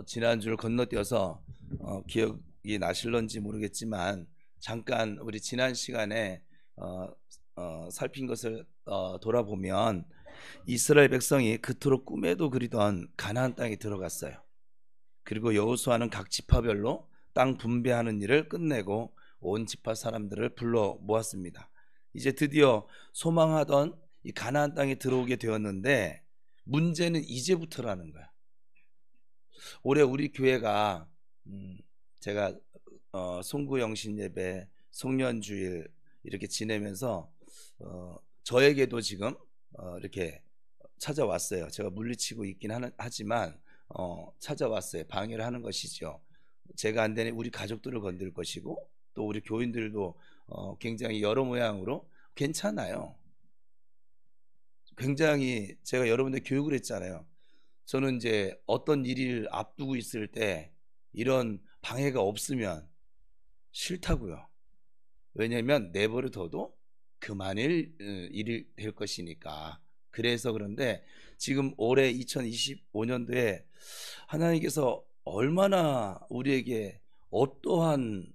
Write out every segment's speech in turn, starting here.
지난주를 건너뛰어서 기억이 나실런지 모르겠지만 잠깐 우리 지난 시간에 살핀 것을 돌아보면 이스라엘 백성이 그토록 꿈에도 그리던 가나안 땅에 들어갔어요. 그리고 여호수아는 각 지파별로 땅 분배하는 일을 끝내고 온 지파 사람들을 불러 모았습니다. 이제 드디어 소망하던 이 가나안 땅에 들어오게 되었는데 문제는 이제부터라는 거야. 올해 우리 교회가 제가 송구영신 예배, 송년주일 이렇게 지내면서 저에게도 지금 이렇게 찾아왔어요. 제가 물리치고 있긴 하지만 찾아왔어요. 방해를 하는 것이죠. 제가 안 되니 우리 가족들을 건들 것이고 또 우리 교인들도 굉장히 여러 모양으로 괜찮아요. 굉장히 제가 여러분들 교육을 했잖아요. 저는 이제 어떤 일을 앞두고 있을 때 이런 방해가 없으면 싫다고요. 왜냐하면 내버려 둬도 그만일 일이 될 것이니까. 그래서 그런데 지금 올해 2025년도에 하나님께서 얼마나 우리에게 어떠한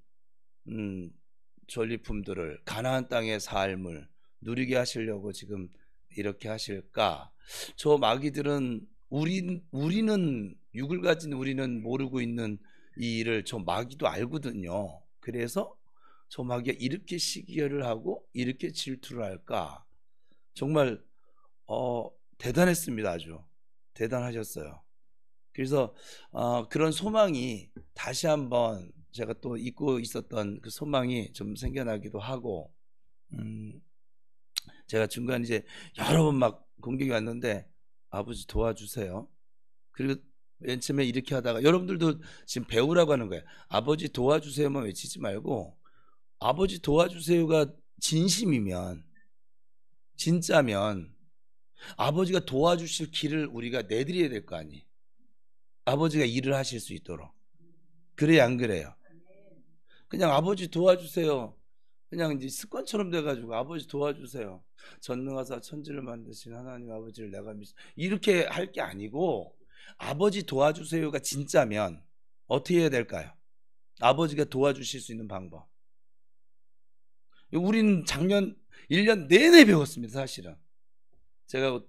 전리품들을 가나안 땅의 삶을 누리게 하시려고 지금 이렇게 하실까? 저 마귀들은 우리는 육을 가진 우리는 모르고 있는 이 일을 저 마귀도 알거든요. 그래서 저 마귀가 이렇게 시기를 하고 이렇게 질투를 할까? 정말 대단했습니다. 아주 대단하셨어요. 그래서 그런 소망이 다시 한번 제가 또 잊고 있었던 그 소망이 좀 생겨나기도 하고 제가 중간에 이제 여러 번 막 공격이 왔는데 아버지 도와주세요. 그리고 맨 처음에 이렇게 하다가 여러분들도 지금 배우라고 하는 거예요. 아버지 도와주세요만 외치지 말고 아버지 도와주세요가 진심이면 진짜면 아버지가 도와주실 길을 우리가 내드려야 될 거 아니에요. 아버지가 일을 하실 수 있도록. 그래야 안 그래요? 그냥 아버지 도와주세요. 그냥 이제 습관처럼 돼가지고 아버지 도와주세요. 전능하사 천지를 만드신 하나님 아버지를 내가 이렇게 할 게 아니고 아버지 도와주세요가 진짜면 어떻게 해야 될까요? 아버지가 도와주실 수 있는 방법. 우리는 작년 1년 내내 배웠습니다. 사실은 제가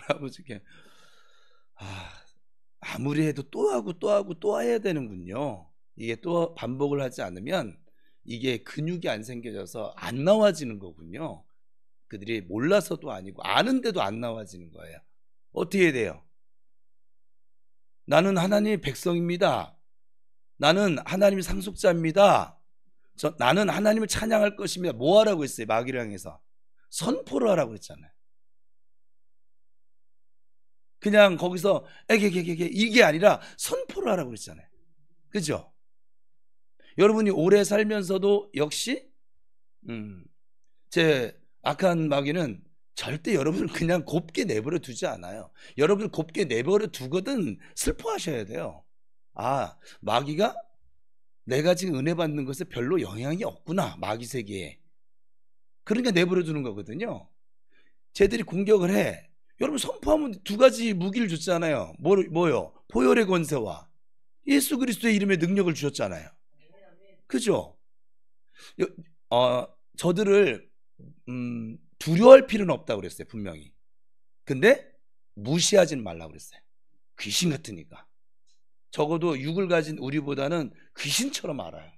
아버지께 아무리 해도 또 하고 또 하고 또 해야 되는군요. 이게 또 반복을 하지 않으면 이게 근육이 안 생겨져서 안 나와지는 거군요. 그들이 몰라서도 아니고 아는데도 안 나와지는 거예요. 어떻게 해야 돼요? 나는 하나님의 백성입니다. 나는 하나님의 상속자입니다. 나는 하나님을 찬양할 것입니다. 뭐 하라고 했어요? 마귀를 향해서 선포를 하라고 했잖아요. 그냥 거기서 에게게게게 이게 아니라 선포를 하라고 했잖아요. 그죠? 여러분이 오래 살면서도 역시 제 악한 마귀는 절대 여러분을 그냥 곱게 내버려 두지 않아요. 여러분을 곱게 내버려 두거든 슬퍼하셔야 돼요. 마귀가 내가 지금 은혜 받는 것에 별로 영향이 없구나. 마귀 세계에. 그러니까 내버려 두는 거거든요. 쟤들이 공격을 해. 여러분 선포하면 두 가지 무기를 줬잖아요. 뭐요? 보혈의 권세와 예수 그리스도의 이름의 능력을 주셨잖아요. 그죠? 저들을 두려워할 필요는 없다고 그랬어요. 분명히. 근데 무시하지는 말라고 그랬어요. 귀신 같으니까. 적어도 육을 가진 우리보다는 귀신처럼 알아요.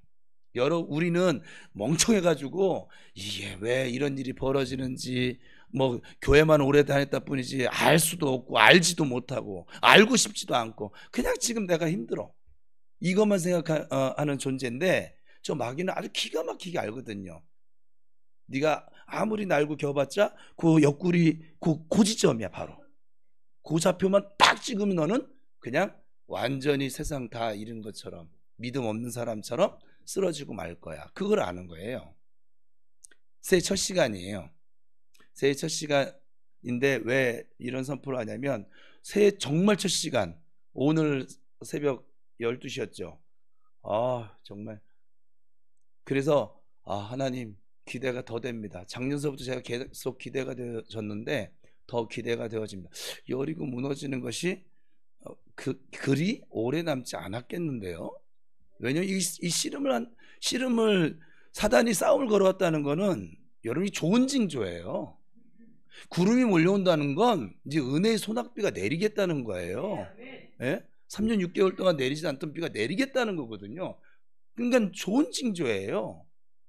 우리는 멍청해가지고 이게 왜 이런 일이 벌어지는지 뭐 교회만 오래 다녔다 뿐이지 알 수도 없고 알지도 못하고 알고 싶지도 않고 그냥 지금 내가 힘들어 이것만 생각하는 존재인데 저 마귀는 아주 기가 막히게 알거든요. 네가 아무리 날고 겨봤자 그 옆구리 그 지점이야. 바로 그 좌표만 딱 찍으면 너는 그냥 완전히 세상 다 잃은 것처럼 믿음 없는 사람처럼 쓰러지고 말 거야. 그걸 아는 거예요. 새해 첫 시간이에요. 새해 첫 시간인데 왜 이런 선포를 하냐면 새해 정말 첫 시간 오늘 새벽 12시였죠. 정말 그래서 하나님 기대가 더 됩니다. 작년서부터 제가 계속 기대가 되어졌는데 더 기대가 되어집니다. 여리고 무너지는 것이 글이 오래 남지 않았겠는데요. 왜냐면 이 씨름을 사단이 싸움을 걸어왔다는 거는 여러분이 좋은 징조예요. 구름이 몰려온다는 건 이제 은혜의 소낙비가 내리겠다는 거예요. 예? 3년 6개월 동안 내리지 않던 비가 내리겠다는 거거든요. 그러니까 좋은 징조예요.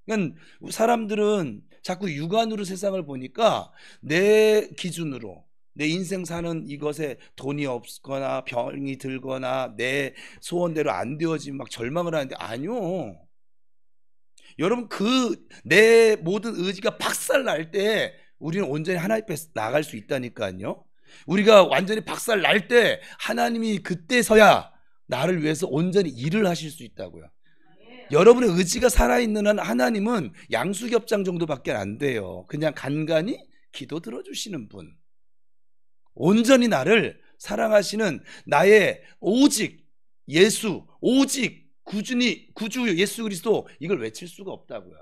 그러니까 사람들은 자꾸 육안으로 세상을 보니까 내 기준으로 내 인생 사는 이것에 돈이 없거나 병이 들거나 내 소원대로 안 되어지면 막 절망을 하는데, 아니요. 여러분, 내 모든 의지가 박살 날 때 우리는 온전히 하나님 앞에 나갈 수 있다니까요. 우리가 완전히 박살 날 때 하나님이 그때서야 나를 위해서 온전히 일을 하실 수 있다고요. 여러분의 의지가 살아있는 한 하나님은 양수겹장 정도밖에 안 돼요. 그냥 간간히 기도 들어주시는 분, 온전히 나를 사랑하시는 나의 오직 예수, 오직 구주 예수 그리스도, 이걸 외칠 수가 없다고요.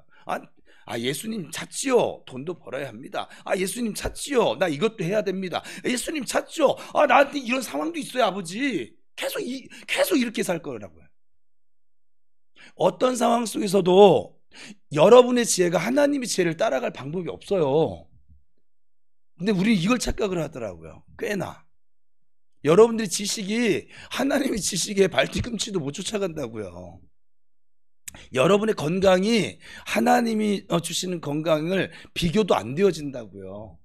예수님 찾지요. 돈도 벌어야 합니다. 예수님 찾지요. 나 이것도 해야 됩니다. 예수님 찾죠. 나한테 이런 상황도 있어요, 아버지. 계속 이렇게 살 거라고요. 어떤 상황 속에서도 여러분의 지혜가 하나님의 지혜를 따라갈 방법이 없어요. 근데 우리는 이걸 착각을 하더라고요. 꽤나. 여러분들의 지식이 하나님의 지식에 발뒤꿈치도 못 쫓아간다고요. 여러분의 건강이 하나님이 주시는 건강을 비교도 안 되어진다고요.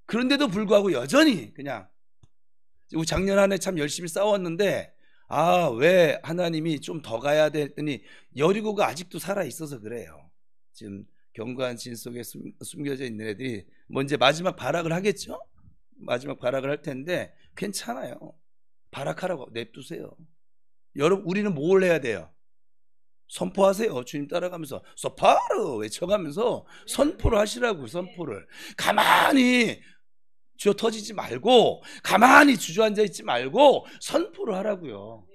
그런데도 불구하고 여전히 그냥, 우리 작년 한 해 참 열심히 싸웠는데 왜 하나님이 좀 더 가야 됐더니 여리고가 아직도 살아있어서 그래요. 지금 견고한 진 속에 숨겨져 있는 애들이 이제 마지막 발악을 하겠죠? 마지막 발악을 할 텐데 괜찮아요. 발악하라고 냅두세요. 여러분, 우리는 뭘 해야 돼요? 선포하세요. 주님 따라가면서 소파르 외쳐가면서 선포를 하시라고. 선포를 가만히 쥐어 터지지 말고, 가만히 주저앉아 있지 말고 선포를 하라고요.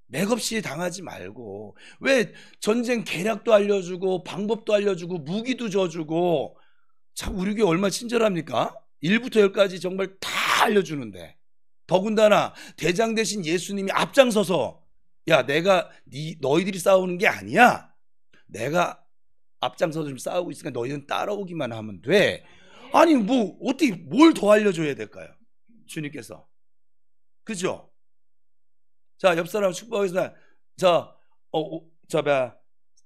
맥없이 당하지 말고. 왜 전쟁 계략도 알려주고 방법도 알려주고 무기도 줘주고, 참 우리 교회 얼마나 친절합니까? 1부터 10까지 정말 다 알려주는데, 더군다나 대장 대신 예수님이 앞장서서 내가 너희들이 싸우는 게 아니야. 내가 앞장서서 좀 싸우고 있으니까 너희는 따라오기만 하면 돼. 아니 어떻게 뭘 더 알려줘야 될까요? 주님께서. 그죠? 자, 옆 사람 축복하겠습니다.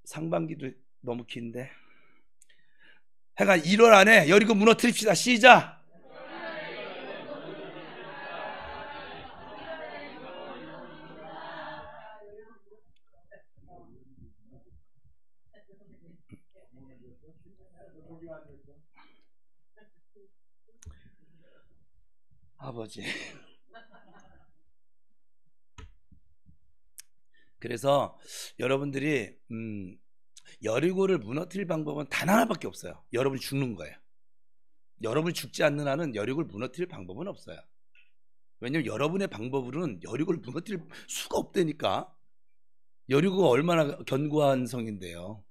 상반기도 너무 긴데. 하여간 1월 안에 여리고 무너뜨립시다. 시작. 아버지. 그래서 여러분들이 여리고를 무너뜨릴 방법은 단 하나밖에 없어요. 여러분이 죽는 거예요. 여러분이 죽지 않는 한은 여리고를 무너뜨릴 방법은 없어요. 왜냐면 여러분의 방법으로는 여리고를 무너뜨릴 수가 없다니까. 여리고가 얼마나 견고한 성인데요.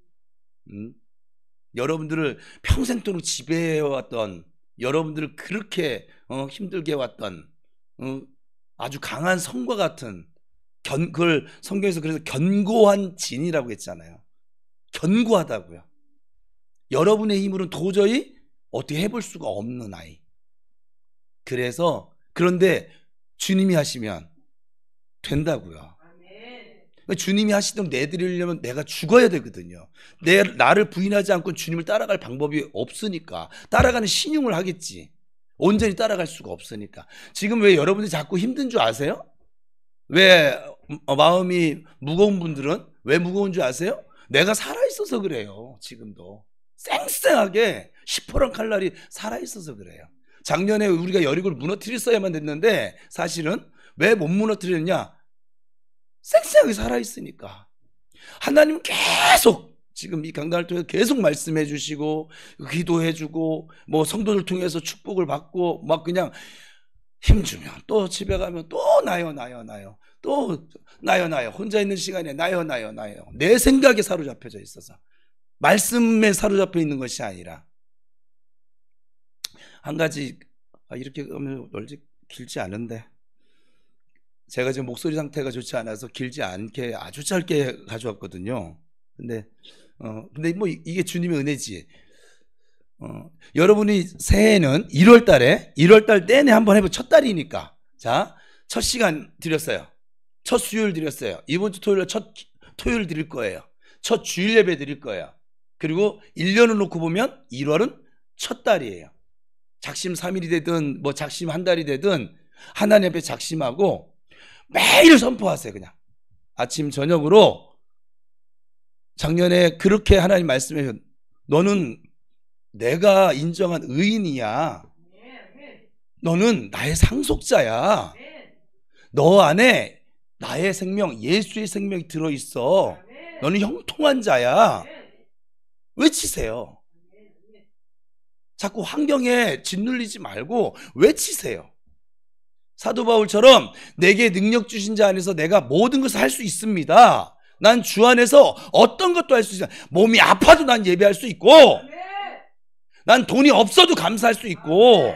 여러분들을 평생도록 지배해왔던, 여러분들을 그렇게 힘들게 해왔던 아주 강한 성과 같은, 그걸 성경에서 그래서 견고한 진이라고 했잖아요. 견고하다고요. 여러분의 힘으로는 도저히 어떻게 해볼 수가 없는 아이. 그런데 주님이 하시면 된다고요. 주님이 하시던 내드리려면 내가 죽어야 되거든요. 나를 부인하지 않고 주님을 따라갈 방법이 없으니까 따라가는 신용을 하겠지. 온전히 따라갈 수가 없으니까. 지금 왜 여러분들이 자꾸 힘든 줄 아세요? 왜 마음이 무거운 분들은 왜 무거운 줄 아세요? 내가 살아있어서 그래요. 지금도 쌩쌩하게 시퍼런 칼날이 살아있어서 그래요. 작년에 우리가 여리고를 무너뜨렸어야만 됐는데, 사실은 왜 못 무너뜨렸냐? 쌩쌩하게 살아있으니까. 하나님은 계속 지금 이 강단을 통해서 계속 말씀해 주시고 기도해 주고 성도들 통해서 축복을 받고 막 그냥 힘주면 또 집에 가면 또 나요 또 나요 혼자 있는 시간에 나요 내 생각에 사로잡혀져 있어서, 말씀에 사로잡혀 있는 것이 아니라. 한 가지 이렇게 하면 길지 않은데 제가 지금 목소리 상태가 좋지 않아서 길지 않게 아주 짧게 가져왔거든요. 근데 뭐 이게 주님의 은혜지. 여러분이 새해에는 1월달 내내 한번 해보. 첫 달이니까. 자, 첫 시간 드렸어요. 첫 수요일 드렸어요. 이번 주 토요일 첫 토요일 드릴 거예요. 첫 주일 예배 드릴 거예요. 그리고 1년을 놓고 보면 1월은 첫 달이에요. 작심 3일이 되든 뭐 작심 한 달이 되든 하나님 앞에 작심하고 매일 선포하세요. 그냥 아침 저녁으로. 작년에 그렇게 하나님 말씀해, 너는 내가 인정한 의인이야. 너는 나의 상속자야. 너 안에 나의 생명, 예수의 생명이 들어있어. 너는 형통한 자야. 외치세요. 자꾸 환경에 짓눌리지 말고 외치세요. 사도 바울처럼 내게 능력 주신 자 안에서 내가 모든 것을 할 수 있습니다. 난 주 안에서 어떤 것도 할 수 있어요. 몸이 아파도 난 예배할 수 있고, 난 돈이 없어도 감사할 수 있고,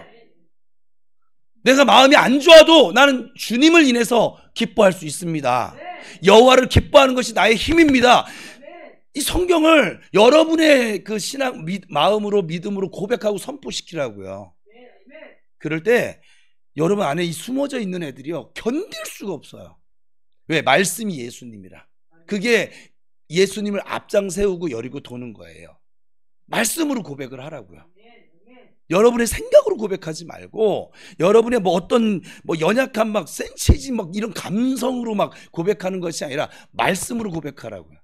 내가 마음이 안 좋아도 나는 주님을 인해서 기뻐할 수 있습니다. 여호와를 기뻐하는 것이 나의 힘입니다. 이 성경을 여러분의 그 신앙 마음으로 믿음으로 고백하고 선포시키라고요. 그럴 때 여러분 안에 이 숨어져 있는 애들이요, 견딜 수가 없어요. 왜? 말씀이 예수님이라. 그게 예수님을 앞장 세우고 여리고 도는 거예요. 말씀으로 고백을 하라고요. 여러분의 생각으로 고백하지 말고, 여러분의 뭐 어떤 뭐 연약한 막 센치지 막 이런 감성으로 막 고백하는 것이 아니라 말씀으로 고백하라고요.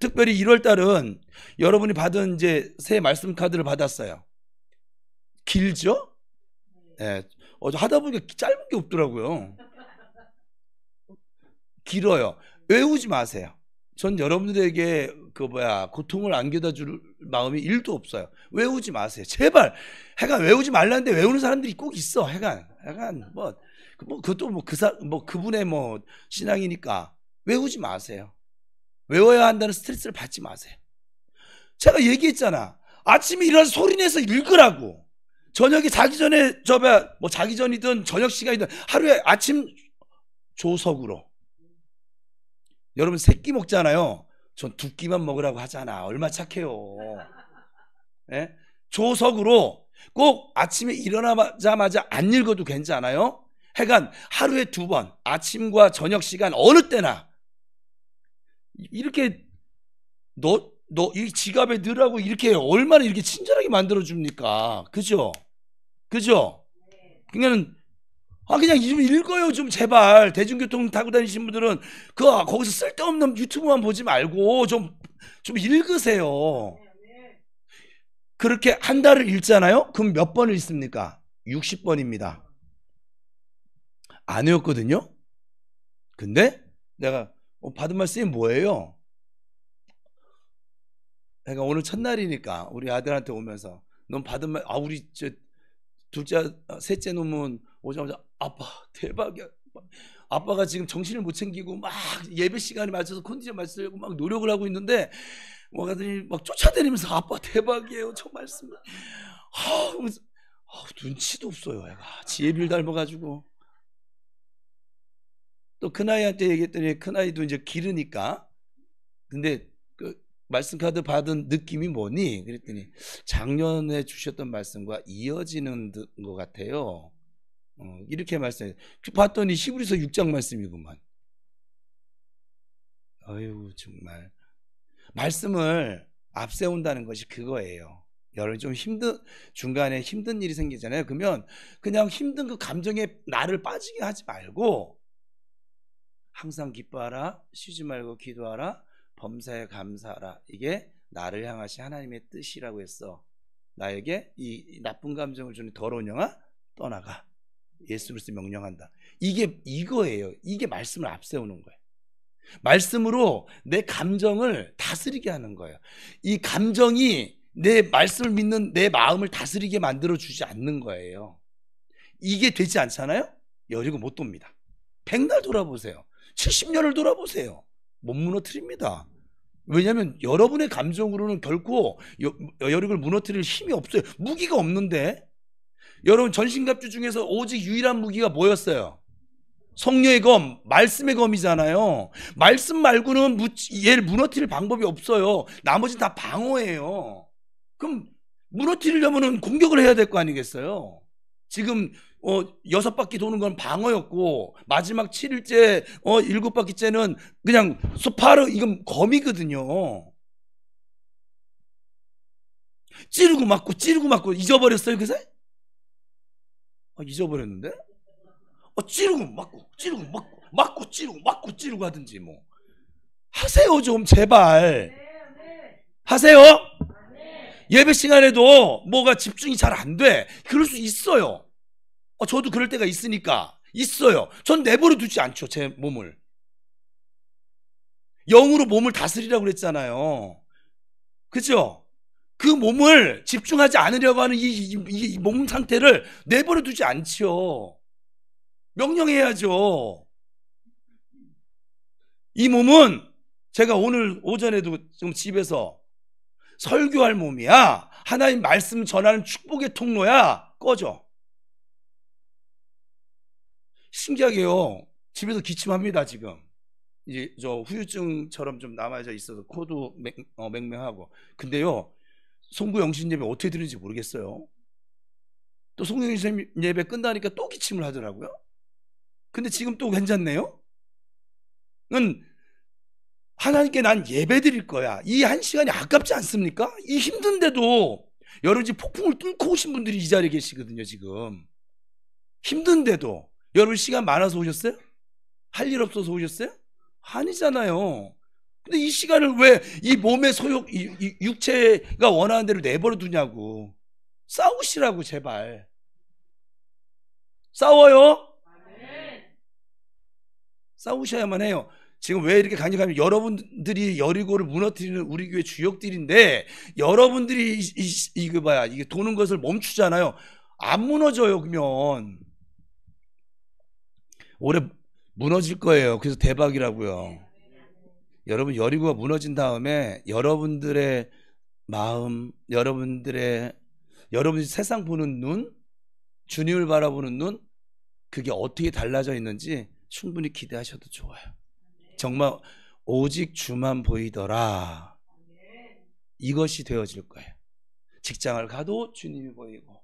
특별히 1월 달은 여러분이 받은 이제 새 말씀 카드를 받았어요. 길죠? 예. 하다 보니까 짧은 게 없더라고요. 길어요. 외우지 마세요. 전 여러분들에게 고통을 안겨다 줄 마음이 1도 없어요. 외우지 마세요. 제발. 하여간 외우지 말라는데 외우는 사람들이 꼭 있어. 하여간 그것도 그분의 신앙이니까 외우지 마세요. 외워야 한다는 스트레스를 받지 마세요. 제가 얘기했잖아. 아침에 일어나서 소리내서 읽으라고. 저녁에 자기 전에 자기 전이든 저녁 시간이든 하루에 아침 조석으로. 여러분 3끼 먹잖아요. 전 2끼만 먹으라고 하잖아. 얼마 착해요. 네? 조석으로 꼭 아침에 일어나자마자 안 읽어도 괜찮아요. 하여간 하루에 2번, 아침과 저녁 시간 어느 때나 이렇게 너 이 지갑에 넣으라고 이렇게 얼마나 이렇게 친절하게 만들어 줍니까? 그죠? 그러니까는 그냥 좀 읽어요. 좀 제발. 대중교통 타고 다니시는 분들은 거기서 쓸데없는 유튜브만 보지 말고 좀 읽으세요. 그렇게 한 달을 읽잖아요. 그럼 몇 번을 읽습니까? 60번입니다. 안 외웠거든요. 근데 내가 받은 말씀이 뭐예요? 내가 오늘 첫날이니까 우리 아들한테 오면서 넌 받은 말, 우리 셋째 놈은 오자마자 아빠 대박이야. 아빠가 지금 정신을 못 챙기고 막 예배 시간에 맞춰서 컨디션 맞추려고 막 노력을 하고 있는데 와가더니 막 쫓아다니면서 아빠 대박이에요. 저 말씀. 눈치도 없어요. 애가 지혜비를 닮아가지고. 또 큰아이한테 얘기했더니 큰아이도 이제 기르니까. 근데 말씀 카드 받은 느낌이 뭐니? 그랬더니 작년에 주셨던 말씀과 이어지는 것 같아요. 이렇게 말씀해. 봤더니 히브리서 6장 말씀이구만. 아유 정말 말씀을 앞세운다는 것이 그거예요. 여러분 좀 중간에 힘든 일이 생기잖아요. 그러면 그냥 힘든 그 감정에 나를 빠지게 하지 말고 항상 기뻐하라, 쉬지 말고 기도하라, 범사에 감사하라. 이게 나를 향하신 하나님의 뜻이라고 했어. 나에게 이 나쁜 감정을 주는 더러운 영아 떠나가. 예수 그리스도 명령한다. 이거예요. 이게 말씀을 앞세우는 거예요. 말씀으로 내 감정을 다스리게 하는 거예요. 이 감정이 내 말씀을 믿는 내 마음을 다스리게 만들어 주지 않는 거예요. 이게 되지 않잖아요? 여리고 못 돕니다. 100날 돌아보세요. 70년을 돌아보세요. 못 무너뜨립니다. 왜냐하면 여러분의 감정으로는 결코 여력을 무너뜨릴 힘이 없어요. 무기가 없는데. 여러분 전신갑주 중에서 오직 유일한 무기가 뭐였어요? 성령의 검, 말씀의 검이잖아요. 말씀 말고는 얘를 무너뜨릴 방법이 없어요. 나머지는 다 방어예요. 그럼 무너뜨리려면 공격을 해야 될 거 아니겠어요? 지금 6바퀴 도는 건 방어였고 마지막 7일째 7바퀴째는 그냥 소파르 이건 검이거든요. 찌르고 맞고 잊어버렸어요 그새? 잊어버렸는데? 찌르고 맞고 찌르고 하든지 뭐 하세요 좀 제발. 하세요. 예배 시간에도 뭐가 집중이 잘 안 돼. 그럴 수 있어요. 저도 그럴 때가 있으니까 있어요. 전 내버려 두지 않죠. 제 몸을 영으로 몸을 다스리라고 그랬잖아요. 그죠? 그 몸을 집중하지 않으려고 하는 이 몸 상태를 내버려 두지 않죠. 명령해야죠. 이 몸은 제가 오늘 오전에도 좀 집에서 설교할 몸이야. 하나님 말씀 전하는 축복의 통로야. 꺼져. 신기하게요. 집에서 기침합니다 지금. 이제 저 후유증처럼 좀 남아져 있어서 코도 맹맹하고. 근데요. 송구 영신 예배 어떻게 드리는지 모르겠어요. 또 송구 영신 예배 끝나니까 또 기침을 하더라고요. 근데 지금 또 괜찮네요. 하나님께 난 예배 드릴 거야. 이 한 시간이 아깝지 않습니까? 이 힘든데도 여러분 지금 폭풍을 뚫고 오신 분들이 이 자리에 계시거든요. 지금 힘든데도 여러분 시간 많아서 오셨어요? 할 일 없어서 오셨어요? 아니잖아요. 근데 이 시간을 왜 이 몸의 소욕, 이 육체가 원하는 대로 내버려 두냐고. 싸우시라고 제발. 싸워요? 싸우셔야만 해요. 지금 왜 이렇게 강력하면 여러분들이 여리고를 무너뜨리는 우리 교회 주역들인데 여러분들이 이게 도는 것을 멈추잖아요. 안 무너져요. 그러면 올해 무너질 거예요. 그래서 대박이라고요. 여러분 여리고가 무너진 다음에 여러분들의 마음, 여러분들이 세상 보는 눈, 주님을 바라보는 눈, 그게 어떻게 달라져 있는지 충분히 기대하셔도 좋아요. 정말 오직 주만 보이더라. 이것이 되어질 거예요. 직장을 가도 주님이 보이고,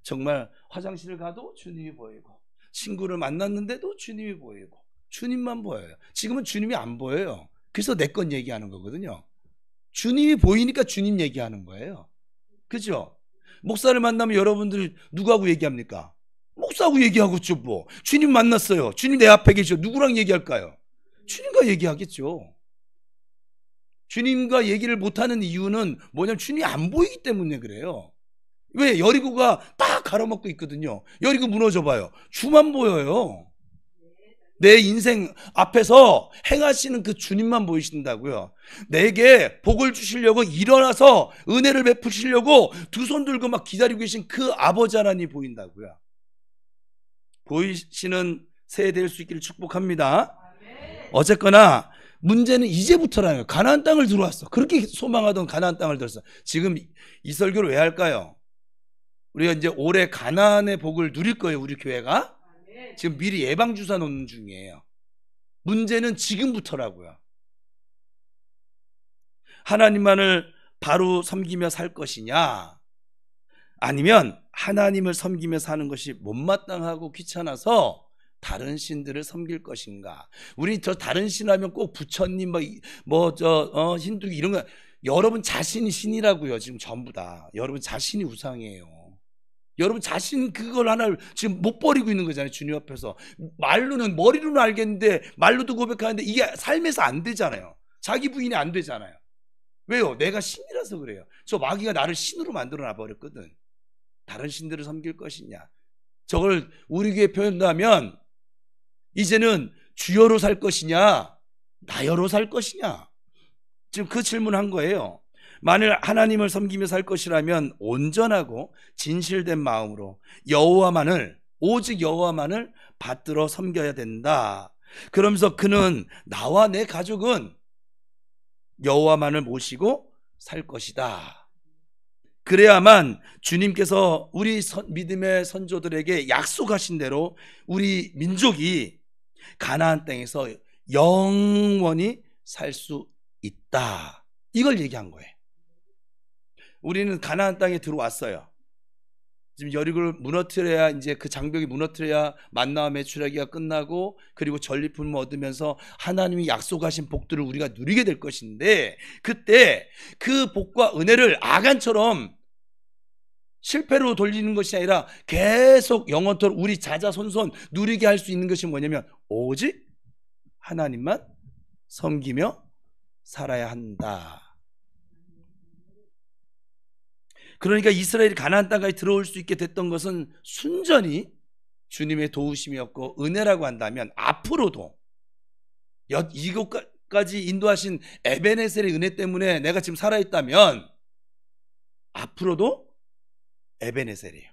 정말 화장실을 가도 주님이 보이고, 친구를 만났는데도 주님이 보이고, 주님만 보여요. 지금은 주님이 안 보여요. 그래서 내 건 얘기하는 거거든요. 주님이 보이니까 주님 얘기하는 거예요. 그죠? 목사를 만나면 여러분들 누구하고 얘기합니까? 목사하고 얘기하겠죠 뭐. 주님 만났어요. 주님 내 앞에 계셔. 누구랑 얘기할까요? 주님과 얘기하겠죠. 주님과 얘기를 못하는 이유는 뭐냐면 주님이 안 보이기 때문에 그래요. 왜? 여리고가 딱 가로막고 있거든요. 여리고 무너져 봐요. 주만 보여요. 내 인생 앞에서 행하시는 그 주님만 보이신다고요. 내게 복을 주시려고 일어나서 은혜를 베푸시려고 두 손 들고 막 기다리고 계신 그 아버지 하나님이 보인다고요. 보이시는 새해 될 수 있기를 축복합니다. 어쨌거나 문제는 이제부터라요. 가나안 땅을 들어왔어. 그렇게 소망하던 가나안 땅을 들었어. 지금 이 설교를 왜 할까요? 우리가 이제 올해 가나안의 복을 누릴 거예요. 우리 교회가. 지금 미리 예방주사 놓는 중이에요. 문제는 지금부터라고요. 하나님만을 바로 섬기며 살 것이냐, 아니면 하나님을 섬기며 사는 것이 못마땅하고 귀찮아서 다른 신들을 섬길 것인가. 우리 저 다른 신 하면 꼭 부처님 힌두기 이런 거. 여러분 자신이 신이라고요. 지금 전부 다 여러분 자신이 우상이에요. 여러분 자신 그걸 하나를 지금 못 버리고 있는 거잖아요. 주님 앞에서. 말로는, 머리로는 알겠는데 말로도 고백하는데 이게 삶에서 안 되잖아요. 자기 부인이 안 되잖아요. 왜요? 내가 신이라서 그래요. 저 마귀가 나를 신으로 만들어 놔버렸거든. 다른 신들을 섬길 것이냐. 저걸 우리 교회 표현하면 이제는 주여로 살 것이냐 나여로 살 것이냐. 지금 그 질문한 거예요. 만일 하나님을 섬기며 살 것이라면 온전하고 진실된 마음으로 여호와만을, 오직 여호와만을 받들어 섬겨야 된다. 그러면서 그는 나와 내 가족은 여호와만을 모시고 살 것이다. 그래야만 주님께서 우리 믿음의 선조들에게 약속하신 대로 우리 민족이 가나안 땅에서 영원히 살 수 있다. 이걸 얘기한 거예요. 우리는 가나안 땅에 들어왔어요. 지금 여리고를 무너뜨려야, 이제 그 장벽이 무너뜨려야 만나와 메추라기가 끝나고, 그리고 전리품을 얻으면서 하나님이 약속하신 복들을 우리가 누리게 될 것인데, 그때 그 복과 은혜를 아간처럼 실패로 돌리는 것이 아니라 계속 영원토록 우리 자자손손 누리게 할 수 있는 것이 뭐냐면 오직 하나님만 섬기며 살아야 한다. 그러니까 이스라엘이 가나안 땅까지 들어올 수 있게 됐던 것은 순전히 주님의 도우심이었고 은혜라고 한다면, 앞으로도 이곳까지 인도하신 에베네셀의 은혜 때문에 내가 지금 살아있다면 앞으로도 에베네셀이에요.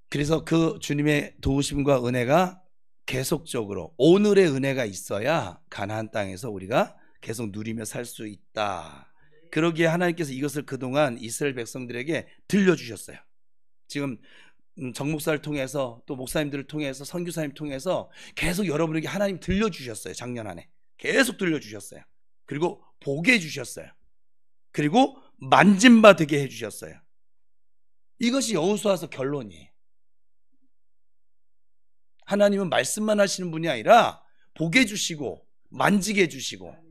그래서 그 주님의 도우심과 은혜가 계속적으로, 오늘의 은혜가 있어야 가나안 땅에서 우리가 계속 누리며 살 수 있다. 그러기에 하나님께서 이것을 그동안 이스라엘 백성들에게 들려주셨어요. 지금 정 목사를 통해서, 또 목사님들을 통해서, 선교사님 통해서 계속 여러분에게 하나님 들려주셨어요. 작년 한 해 계속 들려주셨어요. 그리고 보게 해주셨어요. 그리고 만짐바 되게 해주셨어요. 이것이 여호수아서 결론이에요. 하나님은 말씀만 하시는 분이 아니라 보게 해주시고 만지게 해주시고.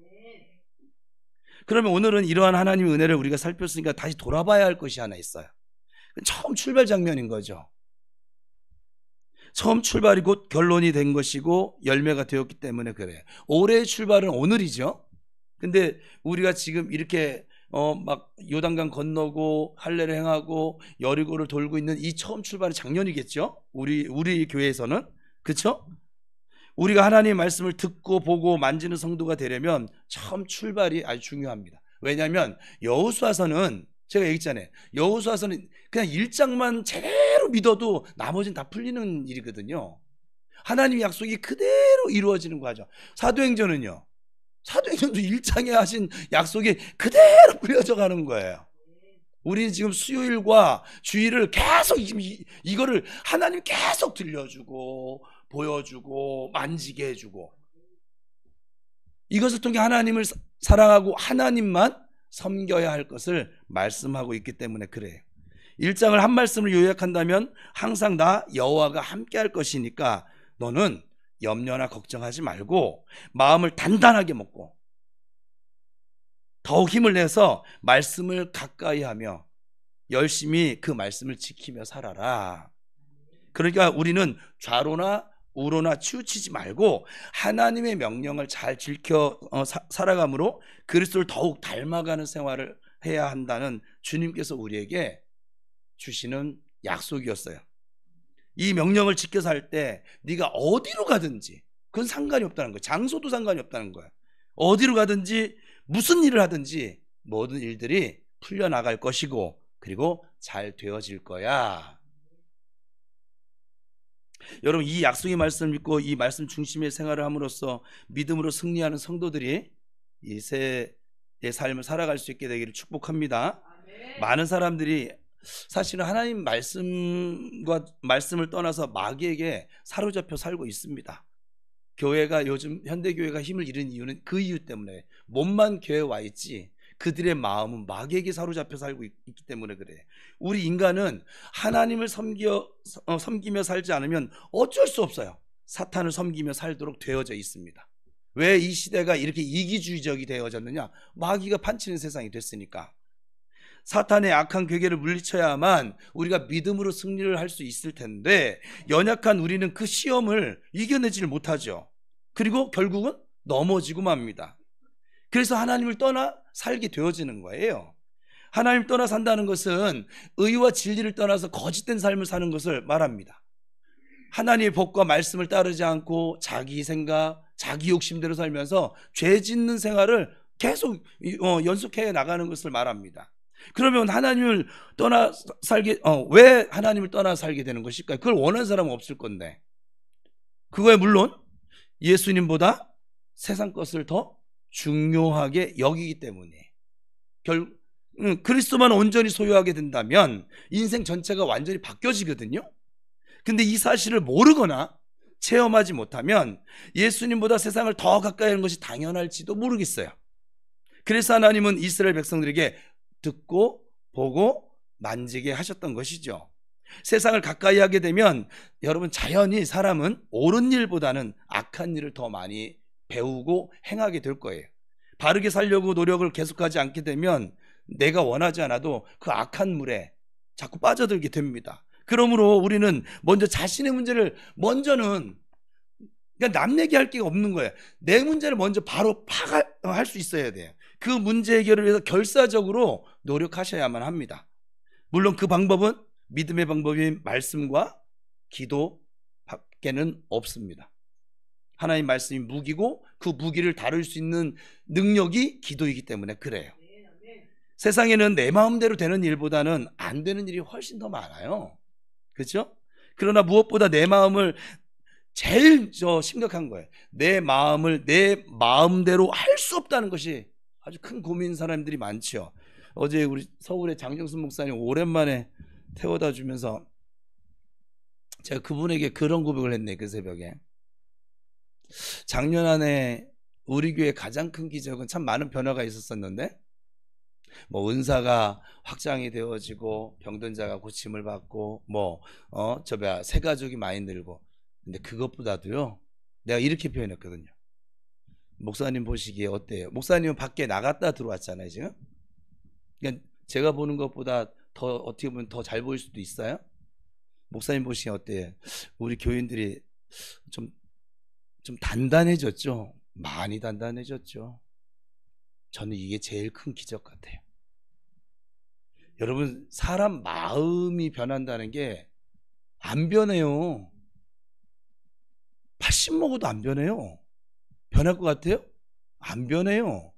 그러면 오늘은 이러한 하나님의 은혜를 우리가 살폈으니까 다시 돌아봐야 할 것이 하나 있어요. 처음 출발 장면인 거죠. 처음 출발이 곧 결론이 된 것이고 열매가 되었기 때문에 그래요. 올해의 출발은 오늘이죠. 근데 우리가 지금 이렇게 막 요단강 건너고 할례를 행하고 여리고를 돌고 있는 이 처음 출발은 작년이겠죠. 우리 교회에서는. 그렇죠? 우리가 하나님의 말씀을 듣고 보고 만지는 성도가 되려면 처음 출발이 아주 중요합니다. 왜냐하면 여호수아서는, 제가 얘기했잖아요, 여호수아서는 그냥 1장만 제대로 믿어도 나머지는 다 풀리는 일이거든요. 하나님의 약속이 그대로 이루어지는 과정. 사도행전은요, 사도행전도 1장에 하신 약속이 그대로 풀려져 가는 거예요. 우리는 지금 수요일과 주일을 계속 이거를 하나님 계속 들려주고 보여주고 만지게 해주고, 이것을 통해 하나님을 사랑하고 하나님만 섬겨야 할 것을 말씀하고 있기 때문에 그래요. 1장을 한 말씀을 요약한다면 항상 나 여호와가 함께 할 것이니까 너는 염려나 걱정하지 말고 마음을 단단하게 먹고 더욱 힘을 내서 말씀을 가까이 하며 열심히 그 말씀을 지키며 살아라. 그러니까 우리는 좌로나 우로나 치우치지 말고 하나님의 명령을 잘 지켜 살아감으로 그리스도를 더욱 닮아가는 생활을 해야 한다는 주님께서 우리에게 주시는 약속이었어요. 이 명령을 지켜 살 때 네가 어디로 가든지 그건 상관이 없다는 거예요. 장소도 상관이 없다는 거예요. 어디로 가든지 무슨 일을 하든지 모든 일들이 풀려나갈 것이고 그리고 잘 되어질 거야. 여러분, 이 약속의 말씀을 믿고 이 말씀 중심의 생활을 함으로써 믿음으로 승리하는 성도들이 이 새의 삶을 살아갈 수 있게 되기를 축복합니다. 많은 사람들이 사실은 하나님 말씀을 떠나서 마귀에게 사로잡혀 살고 있습니다. 교회가 요즘 현대교회가 힘을 잃은 이유는 그 이유 때문에, 몸만 교회에 와 있지 그들의 마음은 마귀에게 사로잡혀 살고 있기 때문에 그래. 우리 인간은 하나님을 섬기며 살지 않으면 어쩔 수 없어요. 사탄을 섬기며 살도록 되어져 있습니다. 왜 이 시대가 이렇게 이기주의적이 되어졌느냐? 마귀가 판치는 세상이 됐으니까. 사탄의 악한 괴계를 물리쳐야만 우리가 믿음으로 승리를 할 수 있을 텐데, 연약한 우리는 그 시험을 이겨내지를 못하죠. 그리고 결국은 넘어지고 맙니다. 그래서 하나님을 떠나 살게 되어지는 거예요. 하나님 떠나 산다는 것은 의와 진리를 떠나서 거짓된 삶을 사는 것을 말합니다. 하나님의 법과 말씀을 따르지 않고 자기 생각, 자기 욕심대로 살면서 죄 짓는 생활을 계속 연속해 나가는 것을 말합니다. 그러면 하나님을 떠나 살게, 왜 하나님을 떠나 살게 되는 것일까요? 그걸 원하는 사람은 없을 건데, 그거에 물론 예수님보다 세상 것을 더 중요하게 여기기 때문에 그리스도만 온전히 소유하게 된다면 인생 전체가 완전히 바뀌어지거든요. 근데 이 사실을 모르거나 체험하지 못하면 예수님보다 세상을 더 가까이 하는 것이 당연할지도 모르겠어요. 그래서 하나님은 이스라엘 백성들에게 듣고 보고 만지게 하셨던 것이죠. 세상을 가까이 하게 되면 여러분 자연히 사람은 옳은 일보다는 악한 일을 더 많이 배우고 행하게 될 거예요. 바르게 살려고 노력을 계속하지 않게 되면 내가 원하지 않아도 그 악한 물에 자꾸 빠져들게 됩니다. 그러므로 우리는 먼저 자신의 문제를 먼저는 그러니까 남 얘기할 게 없는 거예요. 내 문제를 먼저 바로 파할 수 있어야 돼요. 그 문제 해결을 위해서 결사적으로 노력하셔야만 합니다. 물론 그 방법은 믿음의 방법인 말씀과 기도밖에는 없습니다. 하나님 말씀이 무기고 그 무기를 다룰 수 있는 능력이 기도이기 때문에 그래요. 세상에는 내 마음대로 되는 일보다는 안 되는 일이 훨씬 더 많아요. 그렇죠? 그러나 무엇보다 내 마음을 제일 심각한 거예요. 내 마음을 내 마음대로 할 수 없다는 것이 아주 큰 고민인 사람들이 많죠. 어제 우리 서울의 장정순 목사님 오랜만에 태워다 주면서 제가 그분에게 그런 고백을 했네. 그 새벽에 작년 안에 우리 교회 가장 큰 기적은 참 많은 변화가 있었었는데 뭐 은사가 확장이 되어지고 병든 자가 고침을 받고 새 가족이 많이 늘고, 근데 그것보다도요 내가 이렇게 표현했거든요. 목사님 보시기에 어때요? 목사님은 밖에 나갔다 들어왔잖아요 지금. 그러니까 제가 보는 것보다 더 어떻게 보면 더 잘 보일 수도 있어요. 목사님 보시기에 어때요? 우리 교인들이 좀 단단해졌죠? 많이 단단해졌죠. 저는 이게 제일 큰 기적 같아요. 여러분 사람 마음이 변한다는 게 안 변해요. 80 먹어도 안 변해요. 변할 것 같아요? 안 변해요.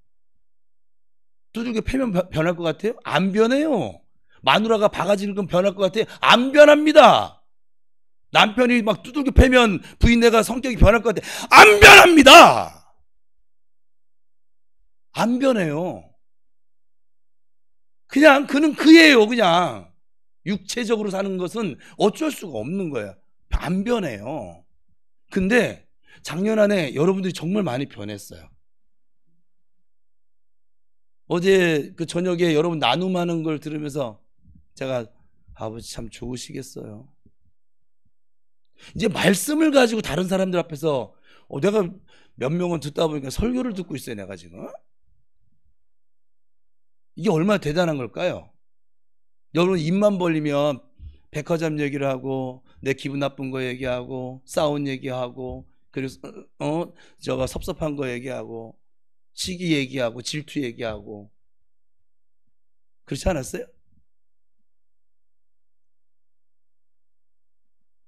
두들겨 패면 변할 것 같아요? 안 변해요. 마누라가 바가지 긁으면 변할 것 같아요? 안 변합니다. 남편이 막 두들겨 패면 부인네가 성격이 변할 것 같아요? 안 변합니다. 안 변해요. 그냥 그는 그예요. 그냥 육체적으로 사는 것은 어쩔 수가 없는 거예요. 안 변해요. 근데 작년 안에 여러분들이 정말 많이 변했어요. 어제 그 저녁에 여러분 나눔하는 걸 들으면서 제가 아버지 참 좋으시겠어요. 이제 말씀을 가지고 다른 사람들 앞에서 내가 몇 명은 듣다 보니까 설교를 듣고 있어요. 내가 지금 이게 얼마나 대단한 걸까요? 여러분 입만 벌리면 백화점 얘기를 하고 내 기분 나쁜 거 얘기하고 싸운 얘기하고 그리고 저가 섭섭한 거 얘기하고 시기 얘기하고 질투 얘기하고 그렇지 않았어요?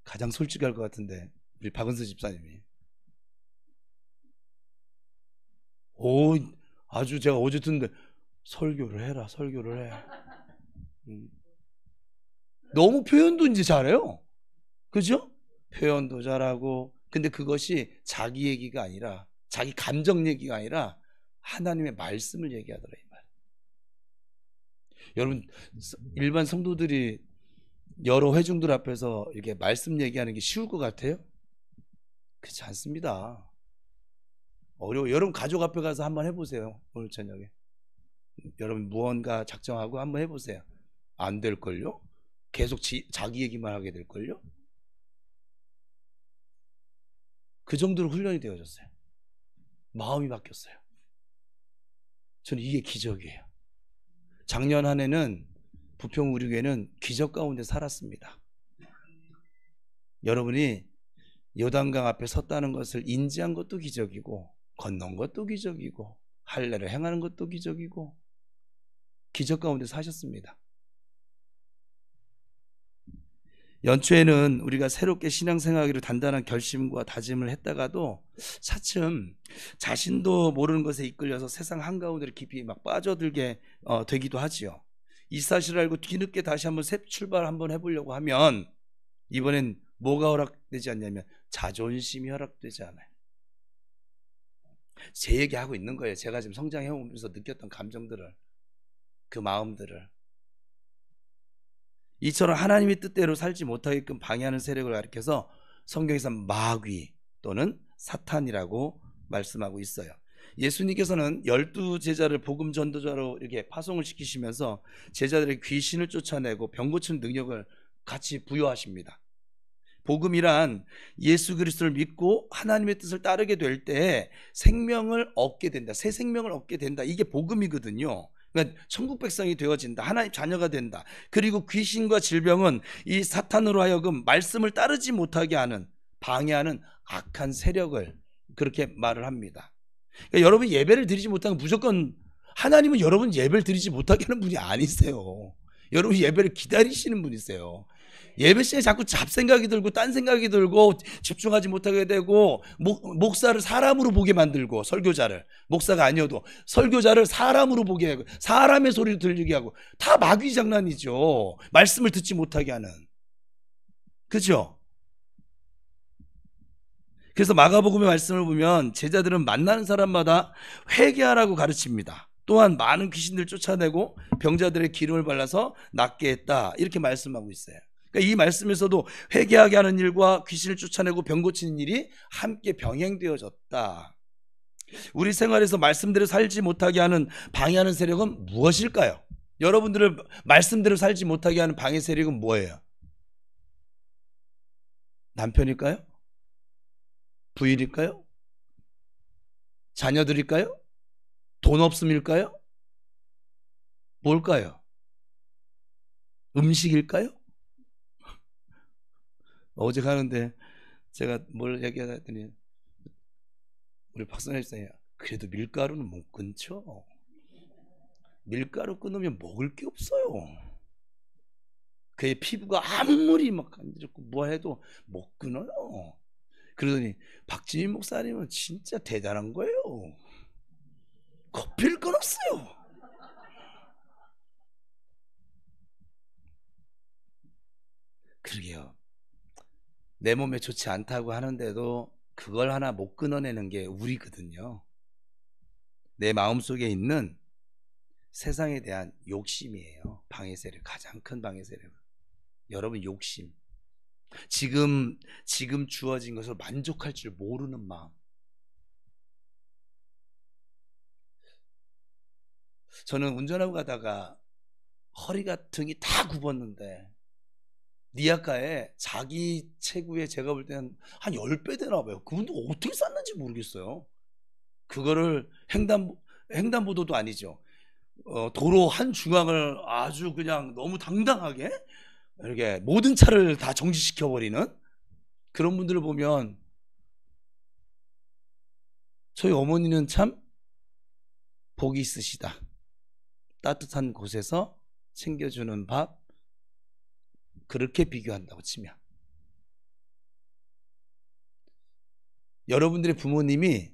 가장 솔직할 것 같은데 우리 박은수 집사님이 아주 제가 어제 듣는데 설교를 해라 설교를 해. 너무 표현도 이제 잘해요. 그죠? 표현도 잘하고. 근데 그것이 자기 얘기가 아니라 자기 감정 얘기가 아니라 하나님의 말씀을 얘기하더라 이 말. 여러분 일반 성도들이 여러 회중들 앞에서 이렇게 말씀 얘기하는 게 쉬울 것 같아요? 그렇지 않습니다. 어려워. 여러분 가족 앞에 가서 한번 해보세요. 오늘 저녁에 여러분 무언가 작정하고 한번 해보세요. 안 될걸요? 계속 자기 얘기만 하게 될걸요? 그 정도로 훈련이 되어졌어요. 마음이 바뀌었어요. 저는 이게 기적이에요. 작년 한 해는 부평 우리 교회는 기적 가운데 살았습니다. 여러분이 요단강 앞에 섰다는 것을 인지한 것도 기적이고 건넌 것도 기적이고 할례를 행하는 것도 기적이고 기적 가운데 사셨습니다. 연초에는 우리가 새롭게 신앙생활하기로 단단한 결심과 다짐을 했다가도 차츰 자신도 모르는 것에 이끌려서 세상 한가운데로 깊이 막 빠져들게 되기도 하지요. 이 사실을 알고 뒤늦게 다시 한번 새 출발 한번 해보려고 하면 이번엔 뭐가 허락되지 않냐면 자존심이 허락되지 않아요. 제 얘기하고 있는 거예요. 제가 지금 성장해 오면서 느꼈던 감정들을, 그 마음들을. 이처럼 하나님의 뜻대로 살지 못하게끔 방해하는 세력을 가리켜서 성경에서 마귀 또는 사탄이라고 말씀하고 있어요. 예수님께서는 12제자를 복음 전도자로 이렇게 파송을 시키시면서 제자들의 귀신을 쫓아내고 병 고치는 능력을 같이 부여하십니다. 복음이란 예수 그리스도를 믿고 하나님의 뜻을 따르게 될 때 생명을 얻게 된다. 새 생명을 얻게 된다. 이게 복음이거든요. 그러니까 천국 백성이 되어진다. 하나님 자녀가 된다. 그리고 귀신과 질병은 이 사탄으로 하여금 말씀을 따르지 못하게 하는, 방해하는 악한 세력을 그렇게 말을 합니다. 그러니까 여러분 예배를 드리지 못하면 무조건, 하나님은 여러분 예배를 드리지 못하게 하는 분이 아니세요. 여러분 예배를 기다리시는 분이세요. 예배 시간에 자꾸 잡생각이 들고 딴 생각이 들고 집중하지 못하게 되고, 목사를 사람으로 보게 만들고, 설교자를, 목사가 아니어도 설교자를 사람으로 보게 하고 사람의 소리를 들리게 하고, 다 마귀 장난이죠. 말씀을 듣지 못하게 하는. 그죠? 그래서 마가복음의 말씀을 보면 제자들은 만나는 사람마다 회개하라고 가르칩니다. 또한 많은 귀신들 쫓아내고 병자들의 기름을 발라서 낫게 했다, 이렇게 말씀하고 있어요. 그러니까 이 말씀에서도 회개하게 하는 일과 귀신을 쫓아내고 병 고치는 일이 함께 병행되어졌다. 우리 생활에서 말씀대로 살지 못하게 하는 방해하는 세력은 무엇일까요? 여러분들을 말씀대로 살지 못하게 하는 방해 세력은 뭐예요? 남편일까요? 부인일까요? 자녀들일까요? 돈 없음일까요? 뭘까요? 음식일까요? 어제 가는데 제가 뭘 얘기하더니 우리 박선혜 집사님, 그래도 밀가루는 못 끊죠. 밀가루 끊으면 먹을 게 없어요. 그의 피부가 아무리 막 간지럽고 뭐 해도 못 끊어요. 그러더니 박지민 목사님은 진짜 대단한 거예요. 커피를 끊었어요. 그러게요. 내 몸에 좋지 않다고 하는데도 그걸 하나 못 끊어내는 게 우리거든요. 내 마음속에 있는 세상에 대한 욕심이에요. 방해세력, 가장 큰 방해세력은 여러분 욕심. 지금 주어진 것을 만족할 줄 모르는 마음. 저는 운전하고 가다가 허리가, 등이 다 굽었는데 니아카에 자기 체구에 제가 볼 때는 한 10배 되나 봐요. 그분도 어떻게 쌌는지 모르겠어요. 그거를 횡단보도도 아니죠. 도로 한 중앙을 아주 그냥 너무 당당하게 이렇게 모든 차를 다 정지시켜버리는 그런 분들을 보면, 저희 어머니는 참 복이 있으시다. 따뜻한 곳에서 챙겨주는 밥, 그렇게 비교한다고 치면 여러분들의 부모님이,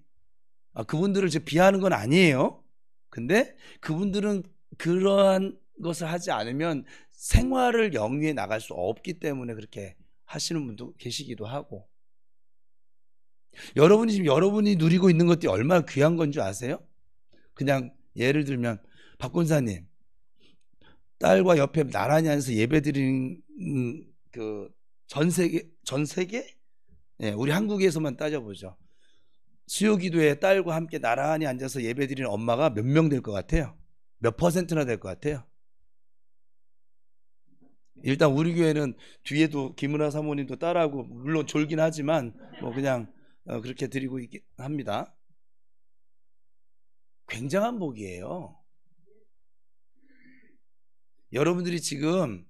그분들을 제 비하하는 건 아니에요. 근데 그분들은 그러한 것을 하지 않으면 생활을 영위해 나갈 수 없기 때문에 그렇게 하시는 분도 계시기도 하고, 여러분이 지금 여러분이 누리고 있는 것들이 얼마나 귀한 건 줄 아세요? 그냥 예를 들면 박 권사님, 딸과 옆에 나란히 앉아서 예배드리는 그 전 세계, 예, 우리 한국에서만 따져보죠. 수요기도에 딸과 함께 나란히 앉아서 예배드리는 엄마가 몇 명 될 것 같아요? 몇 퍼센트나 될 것 같아요? 일단 우리 교회는 뒤에도 김은하 사모님도 따라하고, 물론 졸긴 하지만 뭐 그냥 그렇게 드리고 있긴 합니다. 굉장한 복이에요. 여러분들이 지금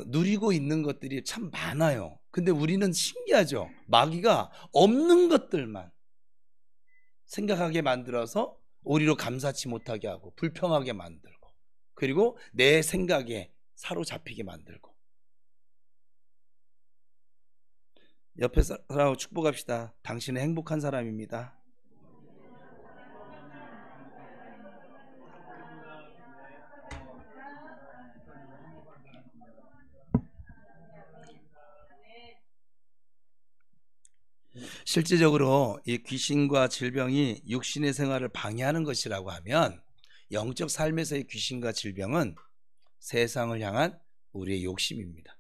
누리고 있는 것들이 참 많아요. 근데 우리는 신기하죠. 마귀가 없는 것들만 생각하게 만들어서 오히려 감사치 못하게 하고 불평하게 만들고, 그리고 내 생각에 사로잡히게 만들고. 옆에 사람하고 축복합시다. 당신은 행복한 사람입니다. 실제적으로 이 귀신과 질병이 육신의 생활을 방해하는 것이라고 하면 영적 삶에서의 귀신과 질병은 세상을 향한 우리의 욕심입니다.